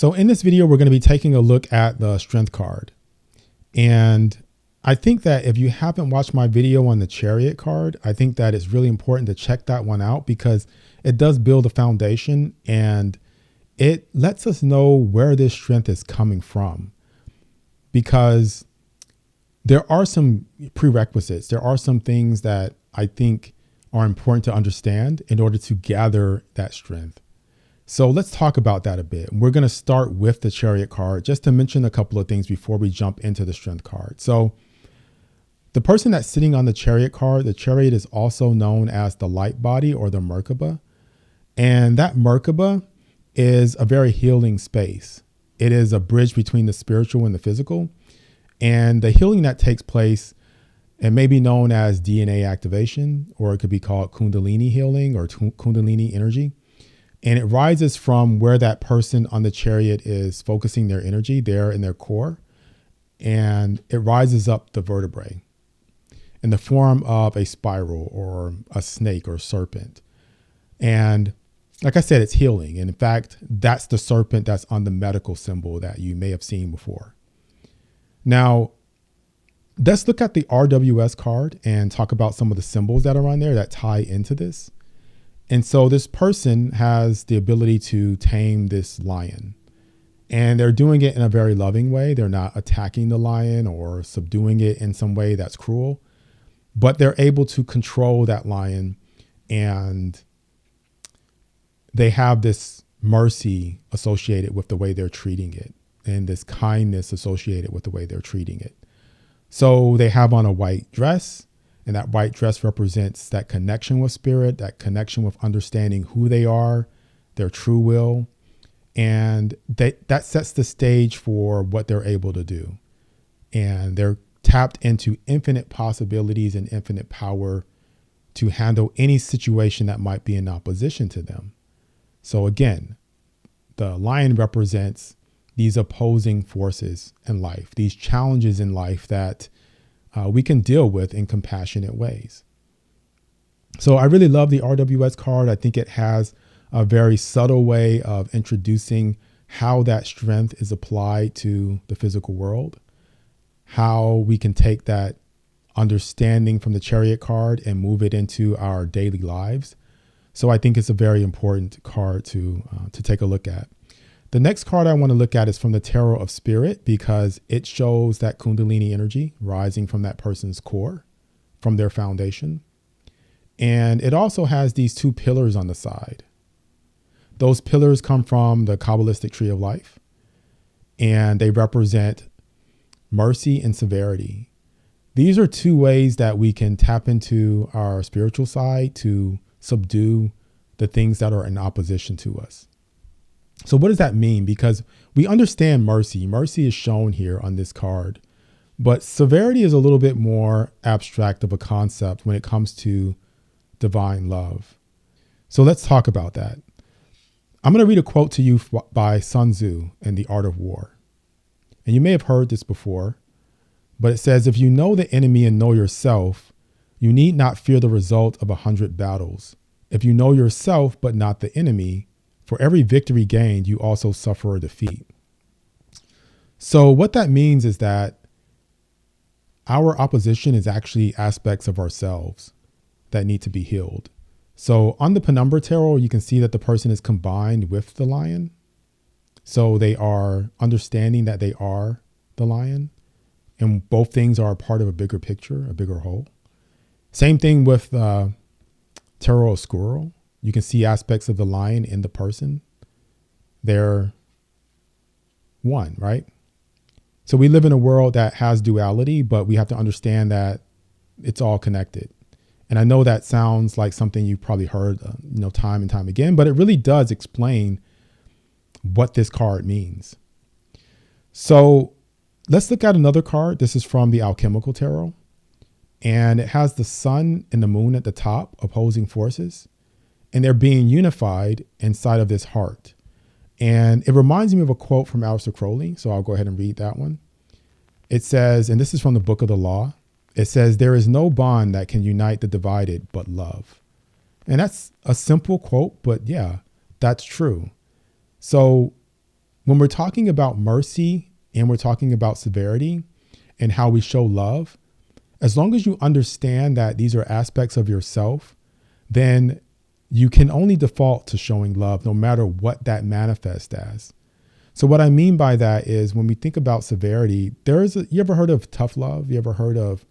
So in this video, we're going to be taking a look at the strength card. And I think that if you haven't watched my video on the chariot card, I think that it's really important to check that one out because it does build a foundation and it lets us know where this strength is coming from. Because there are some prerequisites. There are some things that I think are important to understand in order to gather that strength. So let's talk about that a bit. We're going to start with the chariot card just to mention a couple of things before we jump into the strength card. So the person that's sitting on the chariot card, the chariot is also known as the light body or the Merkaba. And that Merkaba is a very healing space. It is a bridge between the spiritual and the physical. And the healing that takes place, it may be known as DNA activation, or it could be called Kundalini healing or Kundalini energy. And it rises from where that person on the chariot is focusing their energy there in their core. And it rises up the vertebrae in the form of a spiral or a snake or serpent. And like I said, it's healing. And in fact, that's the serpent that's on the medical symbol that you may have seen before. Now, let's look at the RWS card and talk about some of the symbols that are on there that tie into this. And so this person has the ability to tame this lion, and they're doing it in a very loving way. They're not attacking the lion or subduing it in some way that's cruel, but they're able to control that lion, and they have this mercy associated with the way they're treating it and this kindness associated with the way they're treating it. So they have on a white dress. And that white dress represents that connection with spirit, that connection with understanding who they are, their true will. And that sets the stage for what they're able to do. And they're tapped into infinite possibilities and infinite power to handle any situation that might be in opposition to them. So again, the lion represents these opposing forces in life, these challenges in life that we can deal with in compassionate ways. So I really love the RWS card. I think it has a very subtle way of introducing how that strength is applied to the physical world, how we can take that understanding from the chariot card and move it into our daily lives. So I think it's a very important card to take a look at. The next card I want to look at is from the Tarot of Spirit because it shows that Kundalini energy rising from that person's core, from their foundation. And it also has these two pillars on the side. Those pillars come from the Kabbalistic tree of life, and they represent mercy and severity. These are two ways that we can tap into our spiritual side to subdue the things that are in opposition to us. So what does that mean? Because we understand mercy. Mercy is shown here on this card, but severity is a little bit more abstract of a concept when it comes to divine love. So let's talk about that. I'm going to read a quote to you by Sun Tzu in The Art of War. And you may have heard this before, but it says, if you know the enemy and know yourself, you need not fear the result of 100 battles. If you know yourself, but not the enemy, for every victory gained, you also suffer a defeat. So what that means is that our opposition is actually aspects of ourselves that need to be healed. So on the Penumbra Tarot, you can see that the person is combined with the lion. So they are understanding that they are the lion, and both things are a part of a bigger picture, a bigger whole. Same thing with Tarot of Squirrel. You can see aspects of the lion in the person. They're one, right? So we live in a world that has duality, but we have to understand that it's all connected. And I know that sounds like something you've probably heard, time and time again, but it really does explain what this card means. So let's look at another card. This is from the Alchemical Tarot, and it has the sun and the moon at the top, opposing forces. And they're being unified inside of this heart. And it reminds me of a quote from Aleister Crowley. So I'll go ahead and read that one. It says, and this is from the Book of the Law. It says, there is no bond that can unite the divided but love. And that's a simple quote, but yeah, that's true. So When we're talking about mercy and we're talking about severity and how we show love, as long as you understand that these are aspects of yourself, then you can only default to showing love no matter what that manifests as. So what I mean by that is when we think about severity, you ever heard of tough love? You ever heard of,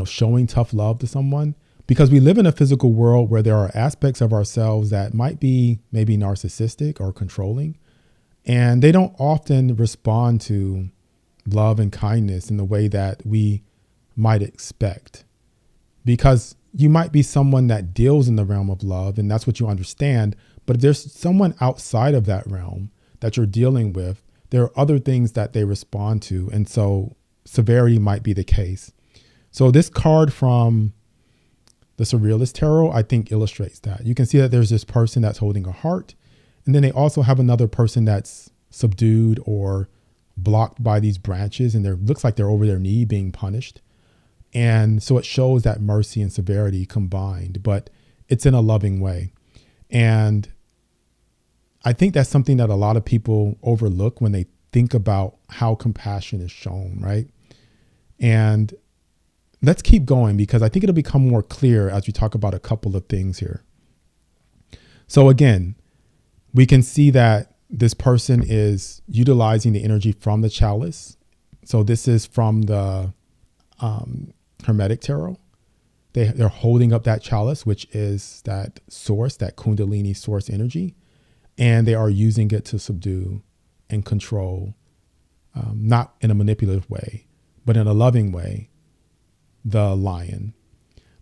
showing tough love to someone? Because we live in a physical world where there are aspects of ourselves that might be maybe narcissistic or controlling, and they don't often respond to love and kindness in the way that we might expect. Because you might be someone that deals in the realm of love and that's what you understand. But if there's someone outside of that realm that you're dealing with, there are other things that they respond to. And so severity might be the case. So this card from the Surrealist Tarot, I think illustrates that. You can see that there's this person that's holding a heart. And then they also have another person that's subdued or blocked by these branches. And it looks like they're over their knee being punished. And so it shows that mercy and severity combined, but it's in a loving way. And I think that's something that a lot of people overlook when they think about how compassion is shown, right? And let's keep going because I think it'll become more clear as we talk about a couple of things here. So again, we can see that this person is utilizing the energy from the chalice. So this is from the Hermetic Tarot. They're holding up that chalice, which is that source, that Kundalini source energy, and they are using it to subdue and control, not in a manipulative way, but in a loving way, the lion.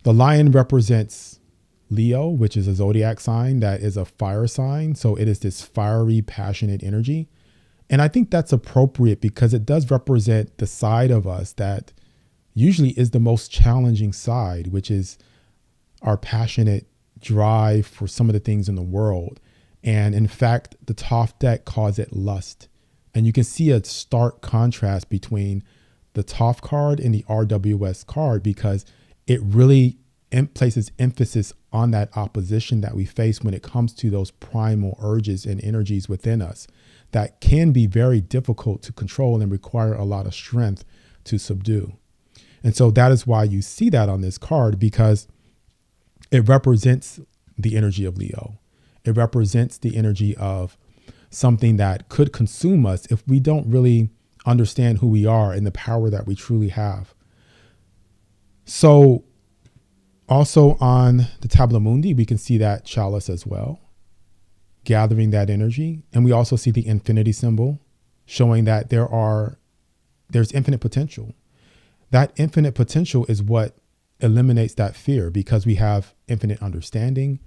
The lion represents Leo, which is a zodiac sign that is a fire sign. So it is this fiery, passionate energy. And I think that's appropriate because it does represent the side of us that usually is the most challenging side, which is our passionate drive for some of the things in the world. And in fact, the Thoth deck calls it lust. And you can see a stark contrast between the Thoth card and the RWS card because it really places emphasis on that opposition that we face when it comes to those primal urges and energies within us that can be very difficult to control and require a lot of strength to subdue. And so that is why you see that on this card, because it represents the energy of Leo. It represents the energy of something that could consume us if we don't really understand who we are and the power that we truly have. So also on the Tabula Mundi, we can see that chalice as well, gathering that energy. And we also see the infinity symbol showing that there's infinite potential. That infinite potential is what eliminates that fear because we have infinite understanding.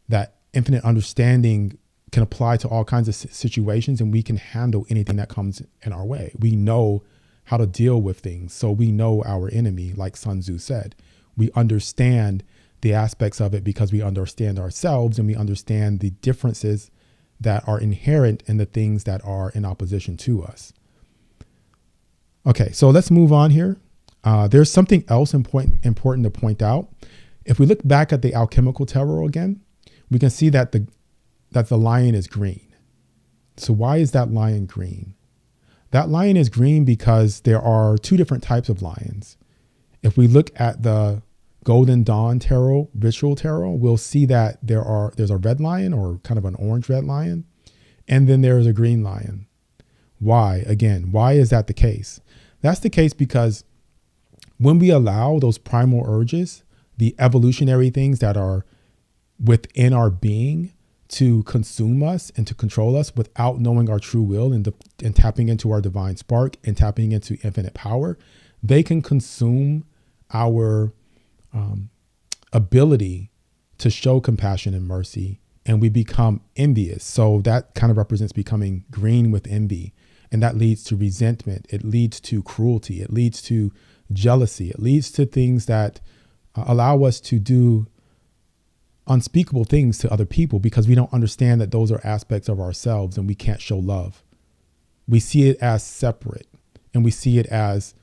That infinite understanding can apply to all kinds of situations and we can handle anything that comes in our way. We know how to deal with things. So we know our enemy, like Sun Tzu said. We understand the aspects of it because we understand ourselves and we understand the differences that are inherent in the things that are in opposition to us. Okay, so let's move on here. There's something else important to point out. If we look back at the alchemical tarot again, we can see that the lion is green. So why is that lion green? That lion is green because there are two different types of lions. If we look at the Golden Dawn Tarot, Ritual Tarot, we'll see that there's a red lion or kind of an orange red lion, and then there's a green lion. Why? Again, why is that the case? That's the case because when we allow those primal urges, the evolutionary things that are within our being to consume us and to control us without knowing our true will and tapping into our divine spark and tapping into infinite power, they can consume our ability to show compassion and mercy, and we become envious. So that kind of represents becoming green with envy, and that leads to resentment. It leads to cruelty. It leads to jealousy. It leads to things that allow us to do unspeakable things to other people because we don't understand that those are aspects of ourselves and we can't show love. We see it as separate and we see it as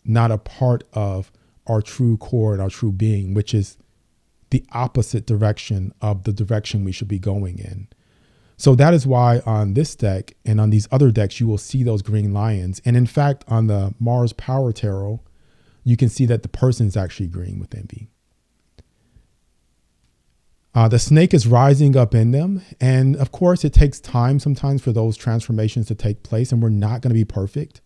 not a part of our true core and our true being, which is the opposite direction of the direction we should be going in. So that is why on this deck and on these other decks, you will see those green lions. And in fact, on the Mars Power Tarot, you can see that the person is actually green with envy. The snake is rising up in them. And of course, it takes time sometimes for those transformations to take place. And we're not going to be perfect.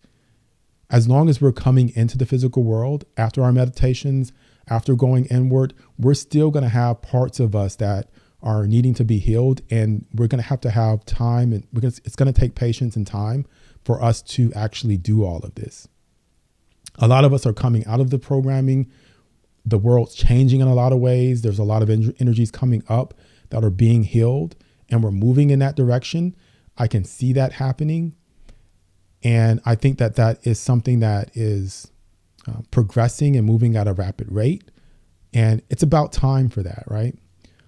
As long as we're coming into the physical world after our meditations, after going inward, we're still going to have parts of us that are needing to be healed. And we're going to have time, and because it's going to take patience and time for us to actually do all of this. A lot of us are coming out of the programming. The world's changing in a lot of ways. There's a lot of energies coming up that are being healed, and we're moving in that direction. I can see that happening. And I think that that is something that is progressing and moving at a rapid rate. And it's about time for that, right?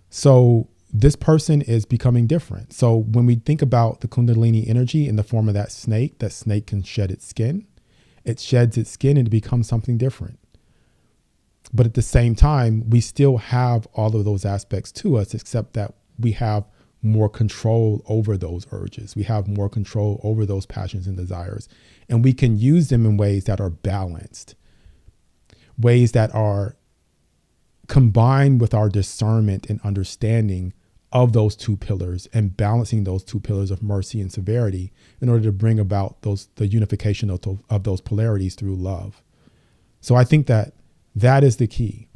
So this person is becoming different. So when we think about the Kundalini energy in the form of that snake can shed its skin. It sheds its skin and it becomes something different. But at the same time, we still have all of those aspects to us, except that we have more control over those urges. We have more control over those passions and desires. And we can use them in ways that are balanced, ways that are combined with our discernment and understanding of those two pillars, and balancing those two pillars of mercy and severity in order to bring about the unification of those polarities through love. So I think that that is the key.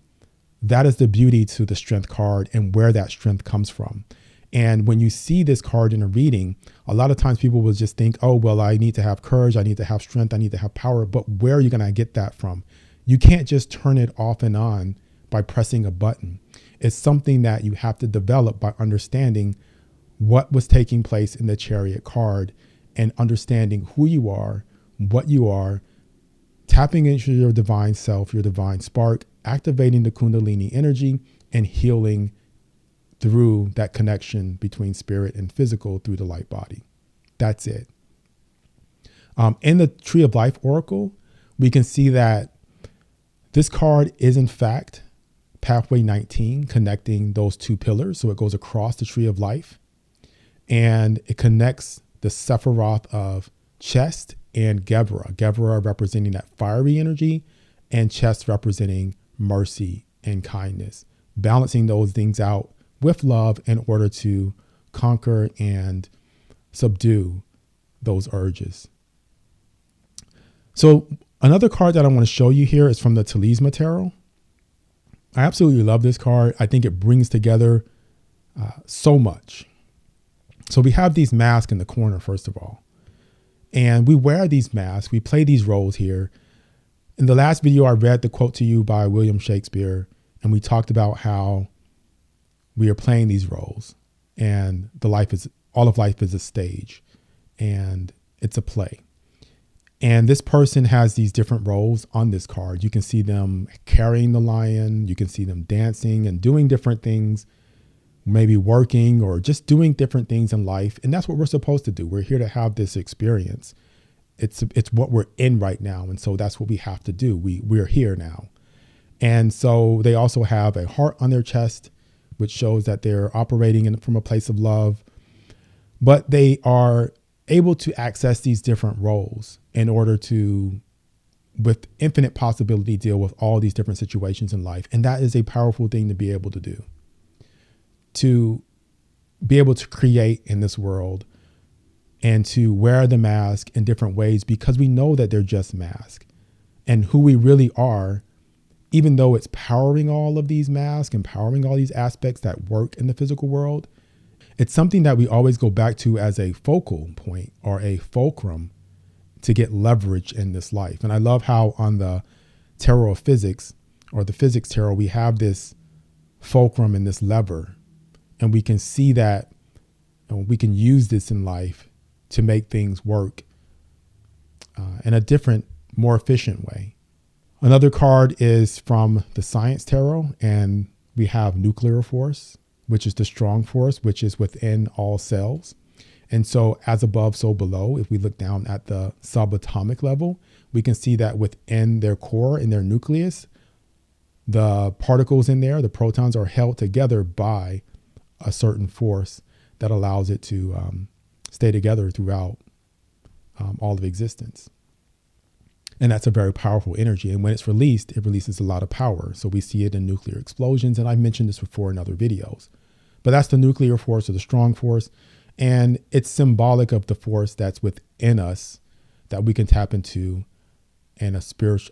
That is the beauty to the strength card and where that strength comes from. And when you see this card in a reading, a lot of times people will just think, oh, well, I need to have courage. I need to have strength. I need to have power. But where are you going to get that from? You can't just turn it off and on by pressing a button. It's something that you have to develop by understanding what was taking place in the Chariot card and understanding who you are, what you are, tapping into your divine self, your divine spark, activating the Kundalini energy, and healing through that connection between spirit and physical through the light body. That's it. In the Tree of Life Oracle, we can see that this card is in fact Pathway 19, connecting those two pillars. So it goes across the Tree of Life, and it connects the Sephiroth of Chest and Gevra. Gevra representing that fiery energy, and Chest representing mercy and kindness, balancing those things out with love in order to conquer and subdue those urges. So another card that I want to show you here is from the Talisman Tarot. I absolutely love this card. I think it brings together so much. So we have these masks in the corner, first of all, and we wear these masks. We play these roles here. In the last video, I read the quote to you by William Shakespeare, and we talked about how we are playing these roles, and all of life is a stage, and it's a play. And this person has these different roles on this card. You can see them carrying the lion. You can see them dancing and doing different things, maybe working or just doing different things in life. And that's what we're supposed to do. We're here to have this experience. It's what we're in right now. And so that's what we have to do. We're here now. And so they also have a heart on their chest, which shows that they're operating from a place of love. But they are able to access these different roles in order to, with infinite possibility, deal with all these different situations in life. And that is a powerful thing to be able to do, to be able to create in this world and to wear the mask in different ways, because we know that they're just masks, and who we really are, even though it's powering all of these masks and powering all these aspects that work in the physical world. It's something that we always go back to as a focal point or a fulcrum to get leverage in this life. And I love how on the Tarot of Physics, or the Physics Tarot, we have this fulcrum and this lever, and we can see that we can use this in life to make things work in a different, more efficient way. Another card is from the Science Tarot, and we have nuclear force, which is the strong force, which is within all cells. And so as above, so below, if we look down at the subatomic level, we can see that within their core, in their nucleus, the particles in there, the protons, are held together by a certain force that allows it to stay together throughout all of existence. And that's a very powerful energy. And when it's released, it releases a lot of power. So we see it in nuclear explosions. And I've mentioned this before in other videos. But that's the nuclear force or the strong force. And it's symbolic of the force that's within us that we can tap into and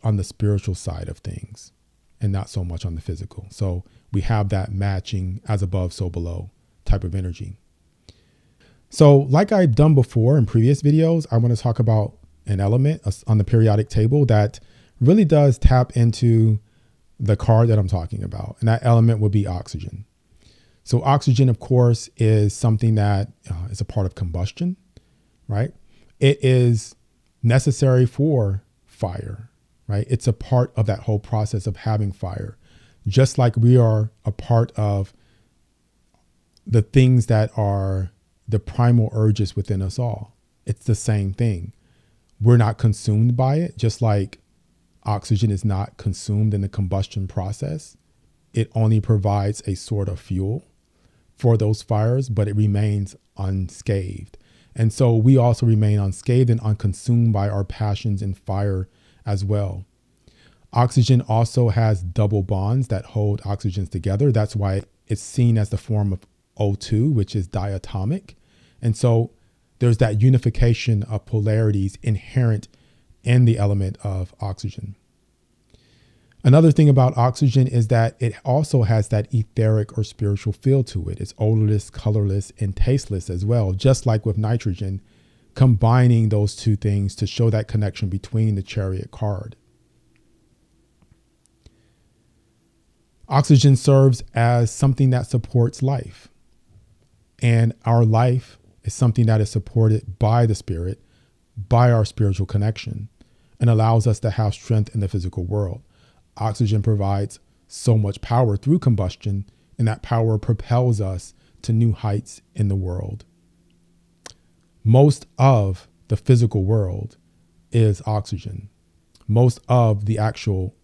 on the spiritual side of things and not so much on the physical. So we have that matching as above, so below type of energy. So like I've done before in previous videos, I want to talk about an element on the periodic table that really does tap into the card that I'm talking about. And that element would be oxygen. So oxygen, of course, is something that is a part of combustion, right? It is necessary for fire, right? It's a part of that whole process of having fire, just like we are a part of the things that are the primal urges within us all. It's the same thing. We're not consumed by it, just like oxygen is not consumed in the combustion process. It only provides a sort of fuel for those fires, but it remains unscathed. And so we also remain unscathed and unconsumed by our passions and fire as well. Oxygen also has double bonds that hold oxygens together. That's why it's seen as the form of O2, which is diatomic. And so there's that unification of polarities inherent in the element of oxygen. Another thing about oxygen is that it also has that etheric or spiritual feel to it. It's odorless, colorless, and tasteless as well, just like with nitrogen, combining those two things to show that connection between the chariot card. Oxygen serves as something that supports life. And our life is something that is supported by the spirit, by our spiritual connection, and allows us to have strength in the physical world. Oxygen provides so much power through combustion, and that power propels us to new heights in the world. Most of the physical world is oxygen. Most of the actual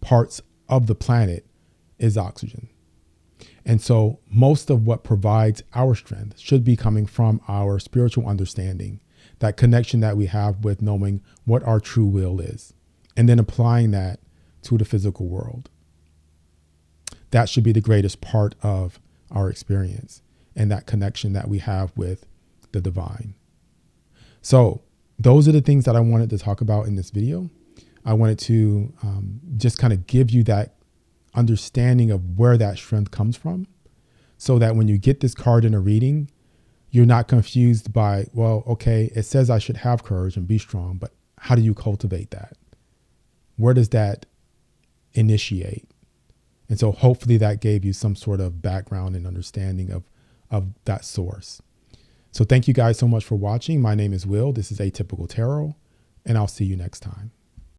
parts of the planet is oxygen. And so most of what provides our strength should be coming from our spiritual understanding, that connection that we have with knowing what our true will is, and then applying that to the physical world. That should be the greatest part of our experience and that connection that we have with the divine. So those are the things that I wanted to talk about in this video. I wanted to just kind of give you that understanding of where that strength comes from, so that when you get this card in a reading, you're not confused by, well, okay, it says I should have courage and be strong, but how do you cultivate that? Where does that initiate? And so hopefully that gave you some sort of background and understanding of that source. So thank you guys so much for watching. My name is Will. This is Atypical Tarot, and I'll see you next time.